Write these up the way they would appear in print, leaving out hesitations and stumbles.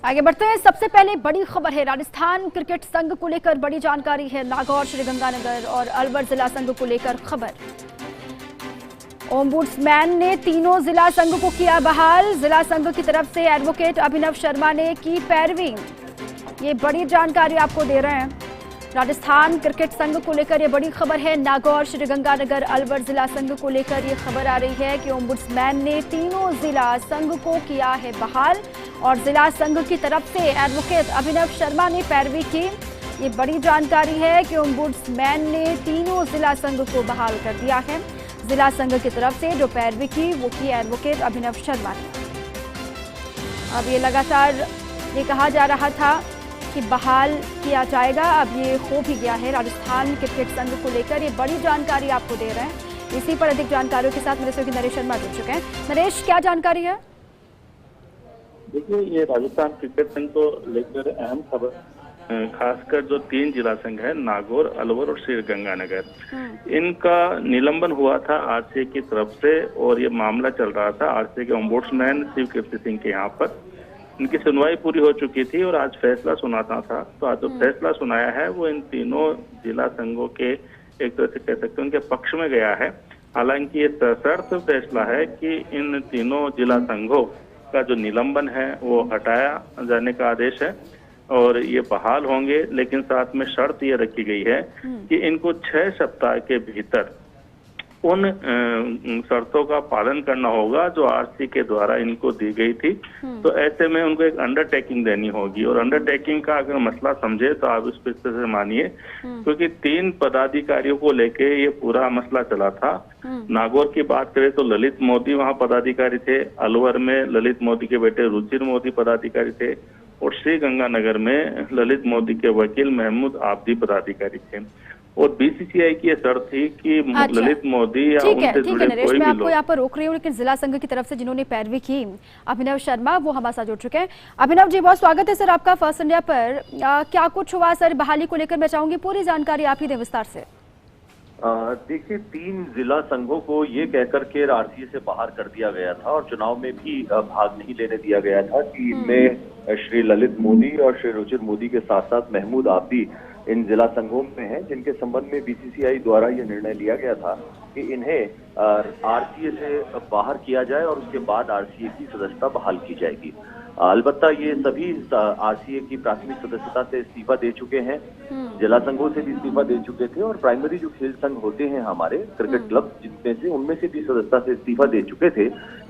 आगे बढ़ते हैं। सबसे पहले बड़ी खबर है, राजस्थान क्रिकेट संघ को लेकर बड़ी जानकारी है। नागौर, श्रीगंगानगर और अलवर जिला संघ को लेकर खबर। ओम्बुड्समैन ने तीनों जिला संघ को किया बहाल। जिला संघ की तरफ से एडवोकेट अभिनव शर्मा ने की पैरवी। ये बड़ी जानकारी आपको दे रहे हैं। राजस्थान क्रिकेट संघ को लेकर ये बड़ी खबर है। नागौर, श्रीगंगानगर, अलवर जिला संघ को लेकर ये खबर आ रही है कि ओम्बुड्समैन ने तीनों जिला संघ को किया है बहाल और जिला संघ की तरफ से एडवोकेट अभिनव शर्मा ने पैरवी की। ये बड़ी जानकारी है कि ओम्बुड्समैन ने तीनों जिला संघ को बहाल कर दिया है। जिला संघ की तरफ से जो पैरवी की वो की एडवोकेट अभिनव शर्मा ने। अब ये लगातार ये कहा जा रहा था कि बहाल किया जाएगा, अब ये हो भी गया है। राजस्थान क्रिकेट संघ को लेकर ये बड़ी जानकारी आपको दे रहे हैं। इसी पर अधिक जानकारियों के साथ मेरे सहयोगी नरेश शर्मा जुड़ चुके हैं। नरेश, क्या जानकारी है? देखिए, ये राजस्थान क्रिकेट संघ को लेकर अहम खबर, खासकर जो 3 जिला संघ है, नागौर, अलवर और श्रीगंगानगर, इनका निलंबन हुआ था आरसीए की तरफ से और ये मामला चल रहा था आरसीए के ओम्बुड्समैन शिव कीर्ति सिंह के यहाँ पर। इनकी सुनवाई पूरी हो चुकी थी और आज फैसला सुनाना था। तो आज जो फैसला सुनाया है वो इन तीनों जिला संघों के एक तरह से कह सकते हैं उनके पक्ष में गया है। हालांकि ये सशर्त फैसला है कि इन तीनों जिला संघों का जो निलंबन है वो हटाया जाने का आदेश है और ये बहाल होंगे, लेकिन साथ में शर्त ये रखी गई है कि इनको 6 सप्ताह के भीतर उन शर्तों का पालन करना होगा जो आरसी के द्वारा इनको दी गई थी। तो ऐसे में उनको एक अंडरटेकिंग देनी होगी और अंडरटेकिंग का अगर मसला समझे तो आप इस पिक्चर से मानिए, क्योंकि 3 पदाधिकारियों को लेके ये पूरा मसला चला था। नागौर की बात करें तो ललित मोदी वहाँ पदाधिकारी थे, अलवर में ललित मोदी के बेटे रुचिर मोदी पदाधिकारी थे और श्रीगंगानगर में ललित मोदी के वकील महमूद आबदी पदाधिकारी थे। और बीसीसीआई की यह शर्त थी कि ललित मोदी या उनसे जुड़े कोई भी आपको यहाँ पर रोक रही हूँ, लेकिन जिला संघ की तरफ से जिन्होंने पैरवी की, अभिनव शर्मा, वो हमारे साथ जुड़ चुके हैं। अभिनव जी, बहुत स्वागत है सर आपका फर्स्ट इंडिया पर। क्या कुछ हुआ सर बहाली को लेकर? मैं चाहूंगी पूरी जानकारी आप ही दें विस्तार से। देखिए, 3 जिला संघों को ये कहकर के आरसीए से बाहर कर दिया गया था और चुनाव में भी भाग नहीं लेने दिया गया था कि इनमें श्री ललित मोदी और श्री रुचिर मोदी के साथ साथ महमूद आबदी इन जिला संघों में हैं, जिनके संबंध में बीसीसीआई द्वारा यह निर्णय लिया गया था कि इन्हें आरसीए से बाहर किया जाए और उसके बाद आरसीए की सदस्यता बहाल की जाएगी। अलबत्ता ये सभी आरसीए की प्राथमिक सदस्यता से इस्तीफा दे चुके हैं, जिला संघों से भी इस्तीफा दे चुके थे और प्राइमरी जो खेल संघ होते हैं हमारे क्रिकेट क्लब जिनमें से उनमें से भी सदस्यता से इस्तीफा दे चुके थे।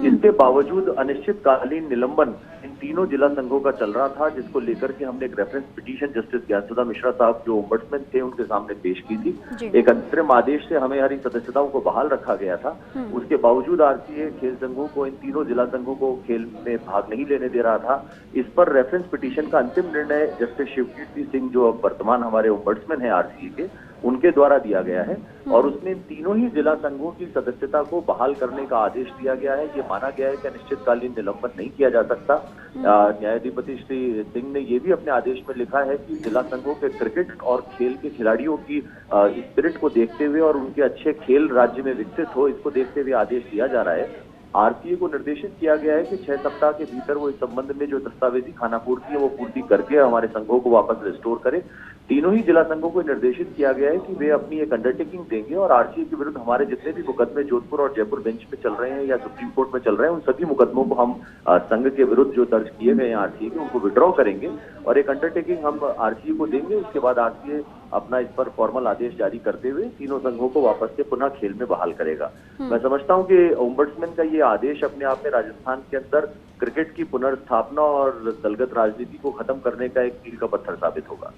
इसके बावजूद अनिश्चितकालीन निलंबन इन तीनों जिला संघों का चल रहा था, जिसको लेकर के हमने एक reference petition justice Gyan Sudha Mishra साहब जो ओम्बुड्समैन थे उनके सामने पेश की थी। एक अंतरिम आदेश से हमें हमारी सदस्यताओं को बहाल रखा गया था। उसके बावजूद आरसीए खेल संघों को, इन तीनों जिला संघों को खेल में भाग नहीं लेने दे रहा था। इस पर रेफरेंस पिटीशन का अंतिम निर्णय जस्टिस शिव कीर्ति सिंह जो अब वर्तमान हमारे ओम्बुड्समैन है आरसीए के, उनके द्वारा दिया गया है और उसमें तीनों ही जिला संघों की सदस्यता को बहाल करने का आदेश दिया गया है। ये माना गया है कि अनिश्चितकालीन निलंबन नहीं किया जा सकता। न्यायाधिपति श्री सिंह ने ये भी अपने आदेश में लिखा है कि जिला संघों के क्रिकेट और खेल के खिलाड़ियों की स्पिरिट को देखते हुए और उनके अच्छे खेल राज्य में विकसित हो, इसको देखते हुए आदेश दिया जा रहा है। आरसीए को निर्देशित किया गया है कि 6 सप्ताह के भीतर वो इस संबंध में जो दस्तावेजी खानापूर्ति है वो पूर्ति करके हमारे संघों को वापस रिस्टोर करे। तीनों ही जिला संघों को निर्देशित किया गया है कि वे अपनी एक अंडरटेकिंग देंगे और आरसीए के विरुद्ध हमारे जितने भी मुकदमे जोधपुर और जयपुर बेंच पे चल रहे हैं या सुप्रीम कोर्ट में चल रहे हैं, उन सभी मुकदमों को हम संघ के विरुद्ध जो दर्ज किए गए हैं आरसीए के, उनको विड्रॉ करेंगे और एक अंडरटेकिंग हम आरसीए को देंगे। उसके बाद आरसीए अपना इस पर फॉर्मल आदेश जारी करते हुए तीनों संघों को वापस से पुनः खेल में बहाल करेगा। मैं समझता हूं कि ओम्बुड्समैन का ये आदेश अपने आप में राजस्थान के अंदर क्रिकेट की पुनर्स्थापना और दलगत राजनीति को खत्म करने का एक कील का पत्थर साबित होगा।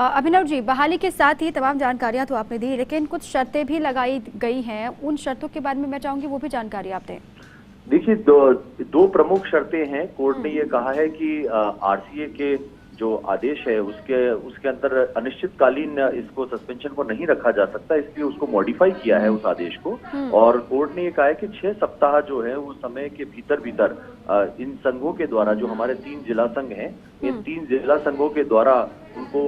अभिनव जी, बहाली के साथ ही तमाम जानकारियां तो आपने दी, लेकिन कुछ शर्तें भी लगाई गई हैं, उन शर्तों के बारे में मैं चाहूंगी वो भी जानकारी आप दें। देखिए, दो प्रमुख शर्तें हैं। कोर्ट ने ये कहा है कि आरसीए के जो आदेश है उसके अंदर अनिश्चितकालीन इसको सस्पेंशन को नहीं रखा जा सकता, इसलिए उसको मॉडिफाई किया है उस आदेश को। और कोर्ट ने ये कहा है कि 6 सप्ताह जो है वो समय के भीतर इन संघों के द्वारा, जो हमारे 3 जिला संघ हैं, इन 3 जिला संघों के द्वारा उनको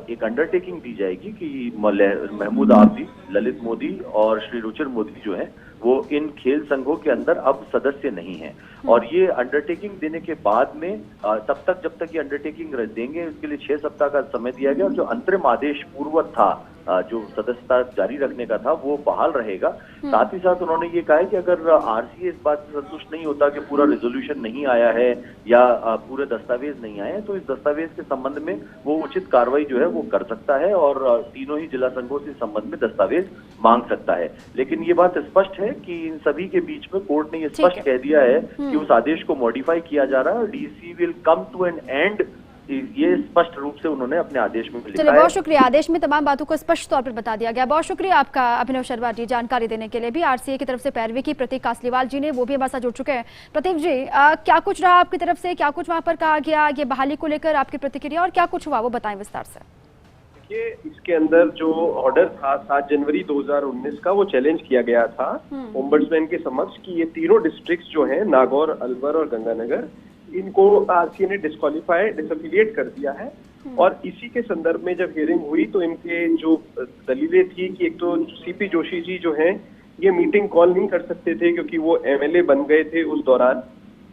एक अंडरटेकिंग दी जाएगी कि महमूद आबदी, ललित मोदी और श्री रुचिर मोदी जो है वो इन खेल संघों के अंदर अब सदस्य नहीं हैं। और ये अंडरटेकिंग देने के बाद में तब तक जब तक ये अंडरटेकिंग देंगे उसके लिए 6 सप्ताह का समय दिया गया। और जो अंतरिम आदेश पूर्ववत था, जो सदस्यता जारी रखने का था, वो बहाल रहेगा। साथ ही साथ उन्होंने ये कहा है कि अगर आरसीए इस बात से संतुष्ट नहीं होता कि पूरा रेजोल्यूशन नहीं आया है या पूरे दस्तावेज नहीं आए हैं, तो इस दस्तावेज के संबंध में वो उचित कार्रवाई जो है वो कर सकता है और तीनों ही जिला संघों से इस संबंध में दस्तावेज मांग सकता है। लेकिन ये बात स्पष्ट है कि इन सभी के बीच में कोर्ट ने ये स्पष्ट कह दिया है कि उस आदेश को मॉडिफाई किया जा रहा है। DC will come to an end, ये स्पष्ट रूप से उन्होंने अपने आदेश में लिखा है। बहुत शुक्रिया, आदेश में तमाम बातों को स्पष्ट तौर पर बता दिया गया। बहुत शुक्रिया आपका अभिनव शर्मा जी, जानकारी देने के लिए। भी आरसीए की तरफ से पैरवी की प्रतीक कासलीवाल जी ने, वो भी हमारे साथ जुड़ चुके हैं। प्रतीक जी, क्या कुछ रहा आपकी तरफ से, क्या कुछ वहां पर कहा गया, ये बहाली को लेकर आपकी प्रतिक्रिया और क्या कुछ हुआ वो बताएं विस्तार से। देखिए, इसके अंदर जो ऑर्डर था 7 जनवरी 2019 का, वो चैलेंज किया गया था ओम्बड्समैन के समक्ष कि ये तीनों डिस्ट्रिक्ट्स जो हैं, नागौर, अलवर और गंगानगर, इनको आरसीए ने डिसएफिलिएट कर दिया है। और इसी के संदर्भ में जब हियरिंग हुई तो इनके जो दलीलें थी कि एक तो सीपी जोशी जी जो हैं ये मीटिंग कॉल नहीं कर सकते थे क्योंकि वो एमएलए बन गए थे उस दौरान,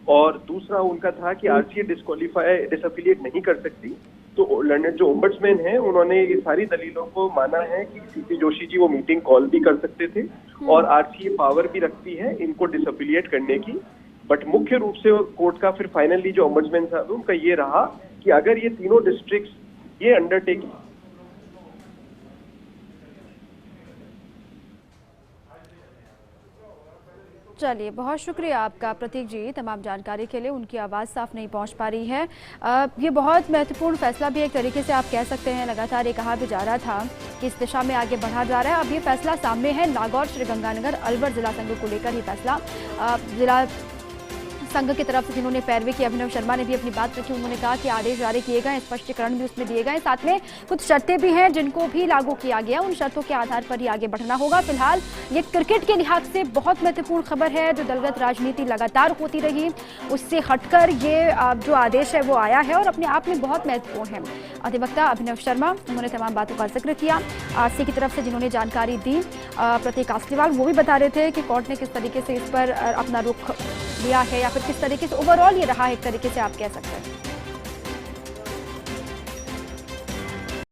और दूसरा उनका था कि आरसीए डिसएफिलिएट नहीं कर सकती। तो लंदन जो ओम्बड्समैन है उन्होंने ये सारी दलीलों को माना है कि सीपी जोशी जी वो मीटिंग कॉल भी कर सकते थे और आरसीए पावर भी रखती है इनको डिसएफिलिएट करने की। बट मुख्य रूप से कोर्ट का फिर फाइनली जो ओम्बड्समैन साहब उनका ये रहा कि अगर ये तीनों डिस्ट्रिक्ट्स ये अंडरटेकिंग। चलिए, बहुत शुक्रिया आपका प्रतीक जी तमाम जानकारी के लिए। उनकी आवाज़ साफ नहीं पहुंच पा रही है। ये बहुत महत्वपूर्ण फैसला भी एक तरीके से आप कह सकते हैं। लगातार ये कहा भी जा रहा था कि इस दिशा में आगे बढ़ा जा रहा है। अब ये फैसला सामने है। नागौर, श्रीगंगानगर, अलवर जिला संघ को लेकर ये फैसला जिला संघ की तरफ से जिन्होंने पैरवी की, अभिनव शर्मा ने भी अपनी बात रखी। उन्होंने कहा कि आदेश जारी किए गए, स्पष्टीकरण भी उसमें दिए गए, साथ में कुछ शर्तें भी हैं जिनको भी लागू किया गया। उन शर्तों के आधार पर ही आगे बढ़ना होगा। फिलहाल ये क्रिकेट के लिहाज से बहुत महत्वपूर्ण खबर है। जो दलगत राजनीति लगातार होती रही उससे हटकर ये जो आदेश है वो आया है और अपने आप में बहुत महत्वपूर्ण है। अधिवक्ता अभिनव शर्मा, उन्होंने तमाम बातों का जिक्र किया। आरसीए की तरफ से जिन्होंने जानकारी दी प्रतीक कासलीवाल, वो भी बता रहे थे कि कोर्ट ने किस तरीके से इस पर अपना रुख लिया है या फिर किस तरीके से ओवरऑल ये रहा है, एक तरीके से आप कह सकते हैं।